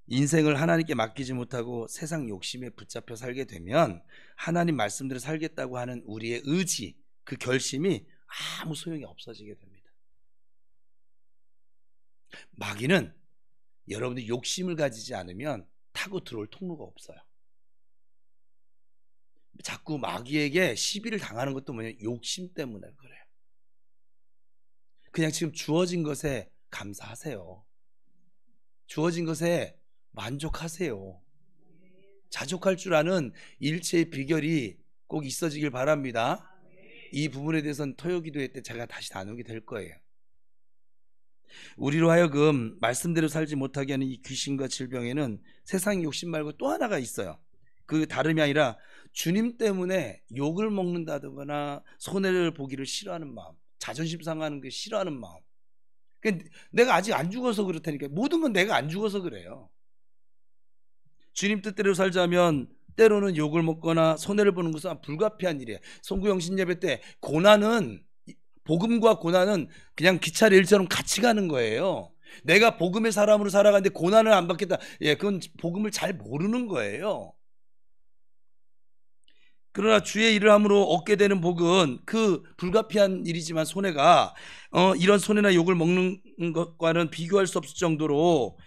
인생을 하나님께 맡기지 못하고 세상 욕심에 붙잡혀 살게 되면 하나님 말씀대로 살겠다고 하는 우리의 의지, 그 결심이 아무 소용이 없어지게 됩니다. 마귀는 여러분들이 욕심을 가지지 않으면 타고 들어올 통로가 없어요. 자꾸 마귀에게 시비를 당하는 것도 뭐냐, 욕심 때문에 그래요. 그냥 지금 주어진 것에 감사하세요. 주어진 것에 만족하세요. 자족할 줄 아는 일체의 비결이 꼭 있어지길 바랍니다. 이 부분에 대해서는 토요기도회 때 제가 다시 나누게 될 거예요. 우리로 하여금 말씀대로 살지 못하게 하는 이 귀신과 질병에는 세상 욕심 말고 또 하나가 있어요. 그 다름이 아니라 주님 때문에 욕을 먹는다거나 손해를 보기를 싫어하는 마음, 자존심 상하는 게 싫어하는 마음. 내가 아직 안 죽어서 그렇다니까. 모든 건 내가 안 죽어서 그래요. 주님 뜻대로 살자면 때로는 욕을 먹거나 손해를 보는 것은 불가피한 일이에요. 송구영신 예배 때 고난은, 복음과 고난은 그냥 기차 레일처럼 같이 가는 거예요. 내가 복음의 사람으로 살아가는데 고난을 안 받겠다. 예, 그건 복음을 잘 모르는 거예요. 그러나 주의 일을 함으로 얻게 되는 복은 그 불가피한 일이지만 손해가 이런 손해나 욕을 먹는 것과는 비교할 수 없을 정도로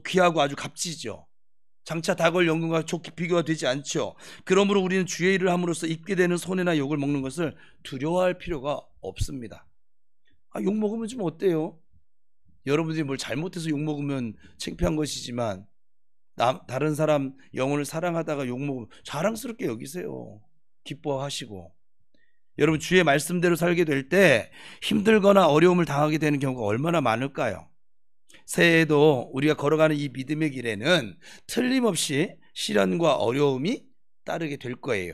귀하고 아주 값지죠. 장차 다가올 영광과 좋게 비교가 되지 않죠. 그러므로 우리는 주의 일을 함으로써 입게 되는 손해나 욕을 먹는 것을 두려워할 필요가 없습니다. 욕 먹으면 좀 어때요? 여러분들이 뭘 잘못해서 욕 먹으면 창피한 것이지만 다른 사람 영혼을 사랑하다가 욕 먹으면 자랑스럽게 여기세요. 기뻐하시고. 여러분, 주의 말씀대로 살게 될 때 힘들거나 어려움을 당하게 되는 경우가 얼마나 많을까요? 새해에도 우리가 걸어가는 이 믿음의 길에는 틀림없이 시련과 어려움이 따르게 될 거예요.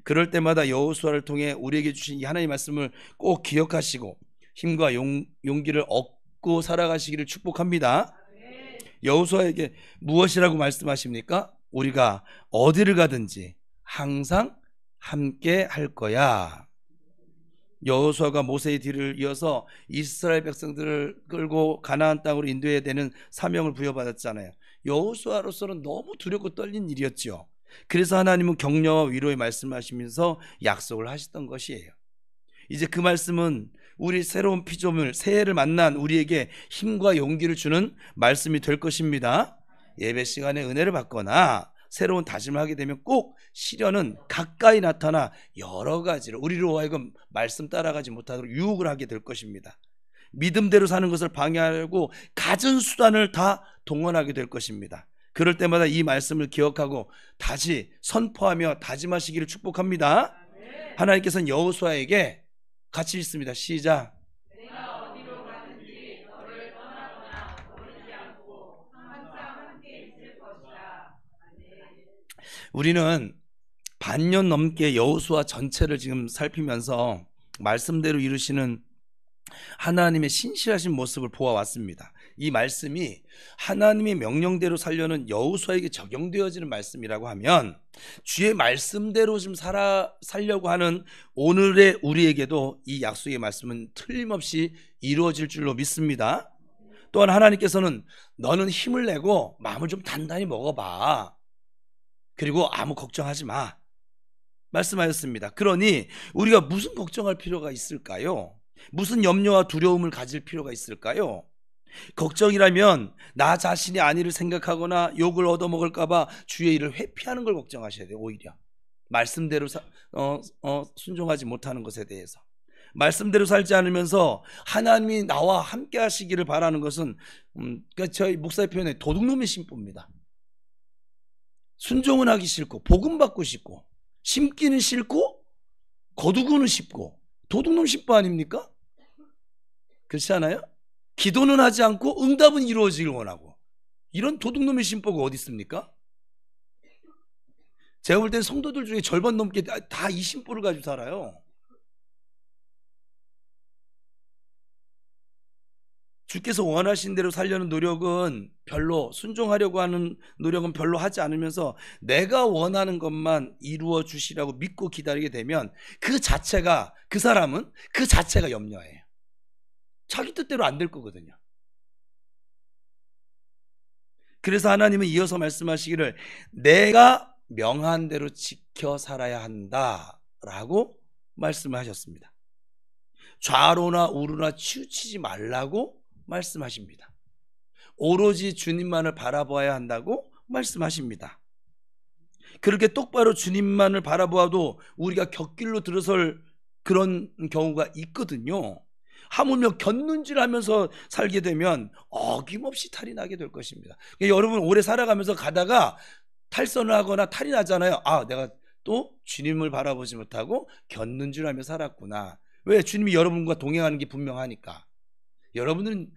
그럴 때마다 여호수아를 통해 우리에게 주신 이 하나님의 말씀을 꼭 기억하시고 힘과 용기를 얻고 살아가시기를 축복합니다. 여호수아에게 무엇이라고 말씀하십니까? 우리가 어디를 가든지 항상 함께 할 거야. 여호수아가 모세의 뒤를 이어서 이스라엘 백성들을 끌고 가나안 땅으로 인도해야 되는 사명을 부여받았잖아요. 여호수아로서는 너무 두렵고 떨린 일이었죠. 그래서 하나님은 격려와 위로의 말씀하시면서 약속을 하셨던 것이에요. 이제 그 말씀은 우리 새로운 피조물, 새해를 만난 우리에게 힘과 용기를 주는 말씀이 될 것입니다. 예배 시간에 은혜를 받거나 새로운 다짐을 하게 되면 꼭 시련은 가까이 나타나 여러 가지로 우리로 하여금 말씀 따라가지 못하도록 유혹을 하게 될 것입니다. 믿음대로 사는 것을 방해하려고 갖은 수단을 다 동원하게 될 것입니다. 그럴 때마다 이 말씀을 기억하고 다시 선포하며 다짐하시기를 축복합니다. 하나님께서는 여호수아에게 같이 읽습니다. 시작. 내가 어디로 가든지 너를 떠나거나 버리지 않고 항상 함께 있을 것이다. 우리는 반년 넘게 여호수아 전체를 지금 살피면서 말씀대로 이루시는 하나님의 신실하신 모습을 보아왔습니다. 이 말씀이 하나님의 명령대로 살려는 여호수아에게 적용되어지는 말씀이라고 하면 주의 말씀대로 좀 살려고 하는 오늘의 우리에게도 이 약속의 말씀은 틀림없이 이루어질 줄로 믿습니다. 또한 하나님께서는 너는 힘을 내고 마음을 좀 단단히 먹어봐. 그리고 아무 걱정하지 마. 말씀하셨습니다. 그러니 우리가 무슨 걱정할 필요가 있을까요? 무슨 염려와 두려움을 가질 필요가 있을까요? 걱정이라면 나 자신이 아니를 생각하거나 욕을 얻어먹을까봐 주의 일을 회피하는 걸 걱정하셔야 돼요. 오히려 말씀대로 순종하지 못하는 것에 대해서 말씀대로 살지 않으면서 하나님이 나와 함께 하시기를 바라는 것은 그러니까 저희 목사의 표현에 도둑놈의 심보입니다. 순종은 하기 싫고 복음 받고 싶고 심기는 싫고 거두고는 싶고 도둑놈 심보 아닙니까? 그렇지 않아요? 기도는 하지 않고 응답은 이루어지길 원하고 이런 도둑놈의 심보가 어디 있습니까? 제가 볼 땐 성도들 중에 절반 넘게 다 이 심보를 가지고 살아요. 주께서 원하신 대로 살려는 노력은 별로, 순종하려고 하는 노력은 별로 하지 않으면서 내가 원하는 것만 이루어 주시라고 믿고 기다리게 되면 그 자체가, 그 사람은 그 자체가 염려예요. 자기 뜻대로 안 될 거거든요. 그래서 하나님은 이어서 말씀하시기를 내가 명한 대로 지켜 살아야 한다라고 말씀하셨습니다. 좌로나 우로나 치우치지 말라고 말씀하십니다. 오로지 주님만을 바라보아야 한다고 말씀하십니다. 그렇게 똑바로 주님만을 바라보아도 우리가 곁길로 들어설 그런 경우가 있거든요. 하물며 곁눈질 하면서 살게 되면 어김없이 탈이 나게 될 것입니다. 여러분 오래 살아가면서 가다가 탈선을 하거나 탈이 나잖아요. 아, 내가 또 주님을 바라보지 못하고 곁눈질 하며 살았구나. 왜? 주님이 여러분과 동행하는 게 분명하니까. 여러분은,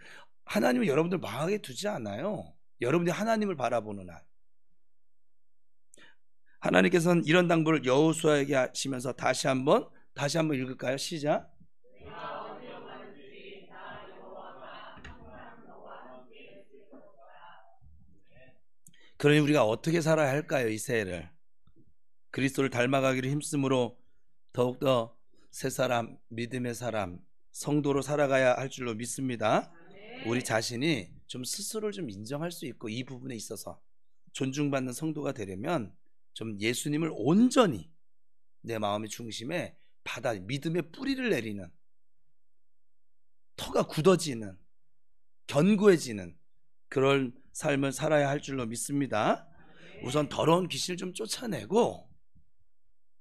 하나님은 여러분들 망하게 두지 않아요. 여러분들이 하나님을 바라보는 한. 하나님께서는 이런 당부를 여호수아에게 하시면서 다시 한번 읽을까요? 시작. 그러니 우리가 어떻게 살아야 할까요? 이 새해를 그리스도를 닮아가기를 힘쓰므로 더욱더 새 사람, 믿음의 사람, 성도로 살아가야 할 줄로 믿습니다. 우리 자신이 좀 스스로를 좀 인정할 수 있고 이 부분에 있어서 존중받는 성도가 되려면 좀 예수님을 온전히 내 마음의 중심에 받아 믿음의 뿌리를 내리는, 터가 굳어지는, 견고해지는 그런 삶을 살아야 할 줄로 믿습니다. 우선 더러운 귀신을 좀 쫓아내고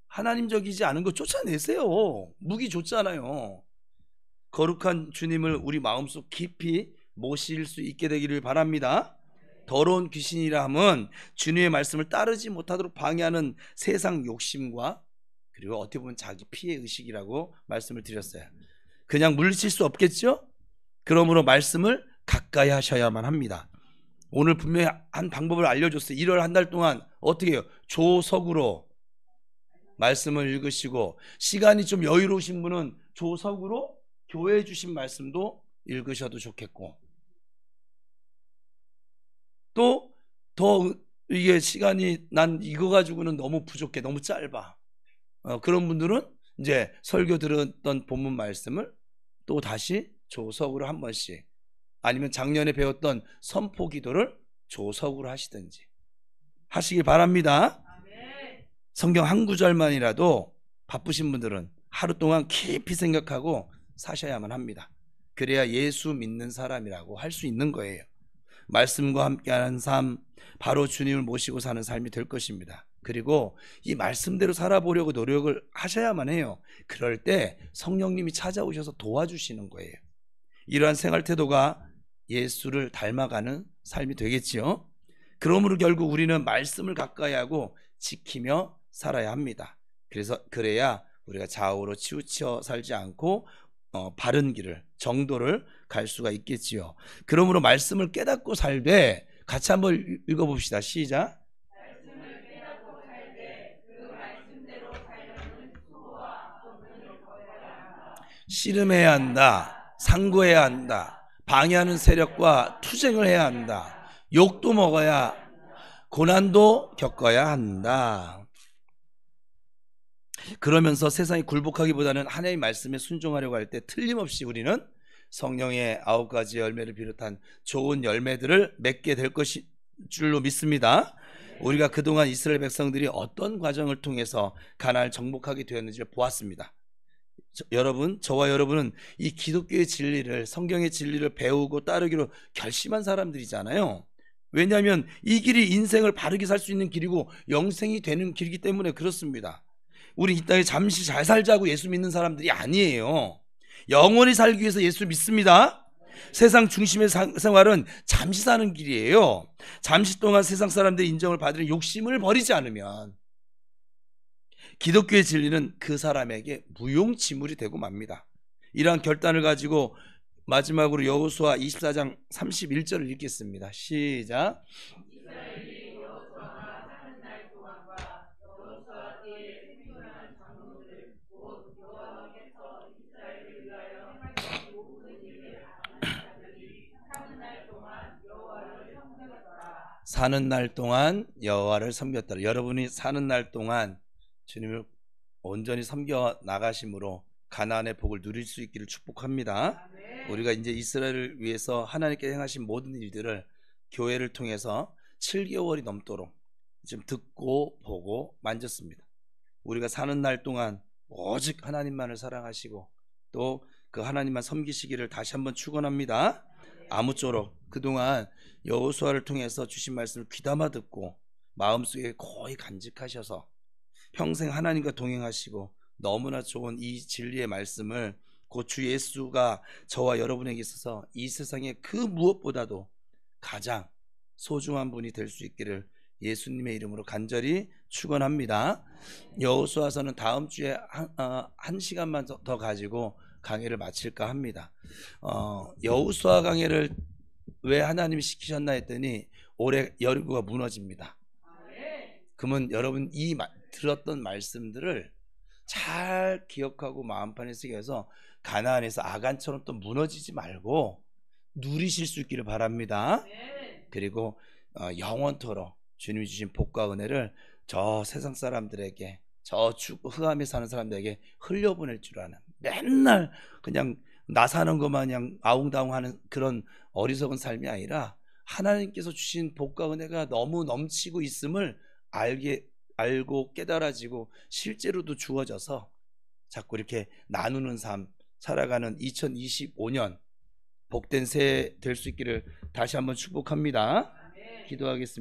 하나님적이지 않은 거 쫓아내세요. 무기 좋잖아요. 거룩한 주님을 우리 마음속 깊이 모실 수 있게 되기를 바랍니다. 더러운 귀신이라 함은 주님의 말씀을 따르지 못하도록 방해하는 세상 욕심과 그리고 어떻게 보면 자기 피해 의식이라고 말씀을 드렸어요. 그냥 물리칠 수 없겠죠? 그러므로 말씀을 가까이 하셔야만 합니다. 오늘 분명히 한 방법을 알려줬어요. 1월 한 달 동안 어떻게 해요? 조석으로 말씀을 읽으시고, 시간이 좀 여유로우신 분은 조석으로 교회에 주신 말씀도 읽으셔도 좋겠고, 또 더 이게 시간이 난 이거 가지고는 너무 부족해, 너무 짧아, 그런 분들은 이제 설교 들었던 본문 말씀을 또 다시 조석으로 한 번씩, 아니면 작년에 배웠던 선포 기도를 조석으로 하시든지 하시길 바랍니다. 성경 한 구절만이라도 바쁘신 분들은 하루 동안 깊이 생각하고 사셔야만 합니다. 그래야 예수 믿는 사람이라고 할 수 있는 거예요. 말씀과 함께하는 삶, 바로 주님을 모시고 사는 삶이 될 것입니다. 그리고 이 말씀대로 살아보려고 노력을 하셔야만 해요. 그럴 때 성령님이 찾아오셔서 도와주시는 거예요. 이러한 생활 태도가 예수를 닮아가는 삶이 되겠지요. 그러므로 결국 우리는 말씀을 가까이 하고 지키며 살아야 합니다. 그래야 우리가 좌우로 치우쳐 살지 않고 바른 길을, 정도를 갈 수가 있겠지요. 그러므로 말씀을 깨닫고 살되, 같이 한번 읽어봅시다. 시작. 말씀을 깨닫고 살되 그 말씀대로 살려는 수고와 권능을 거둬야 한다. 씨름해야 한다. 상고해야 한다. 방해하는 세력과 투쟁을 해야 한다. 욕도 먹어야, 고난도 겪어야 한다. 그러면서 세상이 굴복하기보다는 하나님의 말씀에 순종하려고 할 때 틀림없이 우리는 성령의 9가지 열매를 비롯한 좋은 열매들을 맺게 될 것이 줄로 믿습니다. 우리가 그동안 이스라엘 백성들이 어떤 과정을 통해서 가나안을 정복하게 되었는지 보았습니다. 저와 여러분은 이 기독교의 진리를, 성경의 진리를 배우고 따르기로 결심한 사람들이잖아요. 왜냐하면 이 길이 인생을 바르게 살 수 있는 길이고 영생이 되는 길이기 때문에 그렇습니다. 우리 이 땅에 잠시 잘 살자고 예수 믿는 사람들이 아니에요. 영원히 살기 위해서 예수 믿습니다. 세상 중심의 생활은 잠시 사는 길이에요. 잠시 동안 세상 사람들의 인정을 받으려는 욕심을 버리지 않으면 기독교의 진리는 그 사람에게 무용지물이 되고 맙니다. 이러한 결단을 가지고 마지막으로 여호수아 24장 31절을 읽겠습니다. 시작. 사는 날 동안 여호와를 섬겼다. 여러분이 사는 날 동안 주님을 온전히 섬겨 나가심으로 가나안의 복을 누릴 수 있기를 축복합니다. 우리가 이제 이스라엘을 위해서 하나님께 행하신 모든 일들을 교회를 통해서 7개월이 넘도록 지금 듣고 보고 만졌습니다. 우리가 사는 날 동안 오직 하나님만을 사랑하시고 또 그 하나님만 섬기시기를 다시 한번 축원합니다. 아무쪼록 그동안 여호수아를 통해서 주신 말씀을 귀담아 듣고 마음속에 거의 간직하셔서 평생 하나님과 동행하시고 너무나 좋은 이 진리의 말씀을 곧 주 예수가 저와 여러분에게 있어서 이 세상에 그 무엇보다도 가장 소중한 분이 될 수 있기를 예수님의 이름으로 간절히 축원합니다. 여호수아서는 다음 주에 한 시간만 더 가지고 강의를 마칠까 합니다. 여호수아 강해를 왜 하나님이 시키셨나 했더니 올해 여리고가 무너집니다. 그러면 여러분 이 들었던 말씀들을 잘 기억하고 마음판에 쓰게 해서 가나안에서 아간처럼 또 무너지지 말고 누리실 수 있기를 바랍니다. 그리고 영원토록 주님이 주신 복과 은혜를 저 세상 사람들에게 저 흑암에 사는 사람들에게 흘려보낼 줄 아는 맨날 그냥 나 사는 것만 그냥 아웅다웅하는 그런 어리석은 삶이 아니라 하나님께서 주신 복과 은혜가 너무 넘치고 있음을 알고 깨달아지고 실제로도 주어져서 자꾸 이렇게 나누는 삶 살아가는 2025년 복된 새해 될 수 있기를 다시 한번 축복합니다. 기도하겠습니다.